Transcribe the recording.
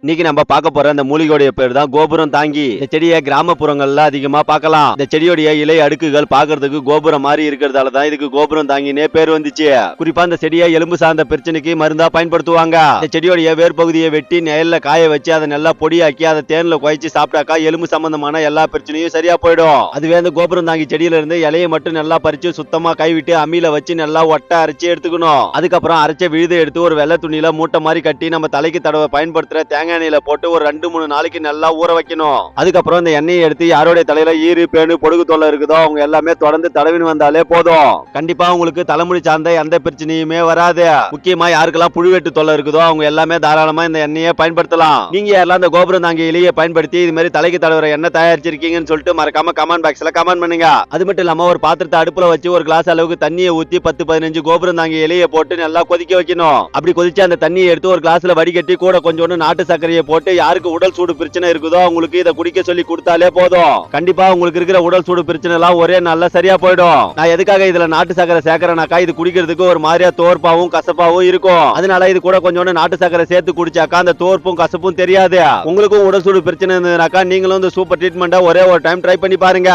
இன்னைக்கு நம்ம பார்க்க போற அந்த மூலிகையோட பேர் தான் கோபுரம் தாங்கி. இந்த செடியை கிராமப்புறங்கள்ல அதிகமா பார்க்கலாம். இந்த செடியோடைய இலை அடுக்குகள் பாக்குறதுக்கு கோபுரம் மாதிரி இருக்கிறதால தான் இதுக்கு கோபுரம் தாங்கினே பேர் வந்துச்சு. குறிப்பா இந்த செடியை எலும்பு சார்ந்த பிரச்சனைக்கு மருந்தா பயன்படுத்துவாங்க. இந்த செடியோடைய வேர் பகுதியை வெட்டி நெல்ல காய வச்சு அதை நல்லா பொடியாக்கி அதை தேன்ல குழைச்சு சாப்பிட்டாக்கா எலும்பு சம்பந்தமான எல்லா பிரச்சனையும் சரியா போயிடும். அதுவே இந்த கோபுரம் தாங்கி செடியில இருந்து இலையை மட்டும் நல்லா பறிச்சு சுத்தமா கைவிட்டு அம்மியில வச்சு நல்லா ஒட்ட அரைச்சி எடுத்துக்கணும். அதுக்கப்புறம் அரைச்ச விழுதை எடுத்து ஒரு வெள்ளை துணியில மூட்டை மாதிரி கட்டி நம்ம தலைக்கு தடவை பயன்படுத்துற தேங்காய் எண்ணெயில போட்டு ஒரு 2-3 நாளைக்கு நல்லா ஊற வைக்கணும். அதுக்கப்புறம் இந்த எண்ணெயை எடுத்து யாரோட தலையில ஈரு பேனு பொடுகு தொல்லை இருக்குதோ அவங்க எல்லாமே தொடர்ந்து தடவின்னு வந்தாலே போதும். கண்டிப்பா உங்களுக்கு தலைமுடி சார்ந்த எந்த பிரச்சனையுமே வராது. முக்கியமா யாருக்கெல்லாம் புழுவெட்டு தொல்லை இருக்குதோ அவங்க எல்லாமே தாராளமா இந்த எண்ணெயை பயன்படுத்தலாம். நீங்க யாரெல்லாம் இந்த கோபுரம் தாங்கி இலையை பயன்படுத்தி இது மாதிரி தலைக்கு தடவுற எண்ணெய் தயாரிச்சிருக்கீங்கன்னு சொல்லிட்டு மறக்காம கமெண்ட் பாக்ஸ்ல கமெண்ட் பண்ணுங்க. அது மட்டும் இல்லாம ஒரு பாத்திரத்தை அடுப்புல வச்சு ஒரு கிளாஸ் அளவுக்கு தண்ணியை ஊத்தி 10-15 கோபுரம் தாங்கி இலையை போட்டு நல்லா கொதிக்க வைக்கணும். அப்படி கொதிச்சு அந்த தண்ணியை எடுத்து ஒரு கிளாஸ்ல வடிகட்டி கூட கொஞ்சோண்டு நாட்டு சர்க்கரையை போட்டு யாருக்கு உடல் சூடு பிரச்சனை இருக்குதோ அவங்களுக்கு இதை குடிக்க சொல்லி கொடுத்தாலே போதும். கண்டிப்பா உங்களுக்கு இருக்கிற உடல் சூடு பிரச்சனை எல்லாம் ஒரே நாள்ல சரியா போயிடும். நான் எதுக்காக இதுல நாட்டு சர்க்கரை சேர்க்கறேனாக்கா இது குடிக்கிறதுக்கு ஒரு மாதிரியா தோற்பாவும் கசப்பாவும் இருக்கும். அதனால இது கூட கொஞ்சோண்டு நாட்டு சர்க்கரை சேர்த்து குடிச்சாக்கா அந்த தோற்பும் கசப்பும் தெரியாது. உங்களுக்கும் உடல் சூடு பிரச்சனை இருந்ததுனாக்கா நீங்களும் இந்த சூப்பர் ட்ரீட்மெண்ட்டை ஒரே ஒரு டைம் ட்ரை பண்ணி பாருங்க.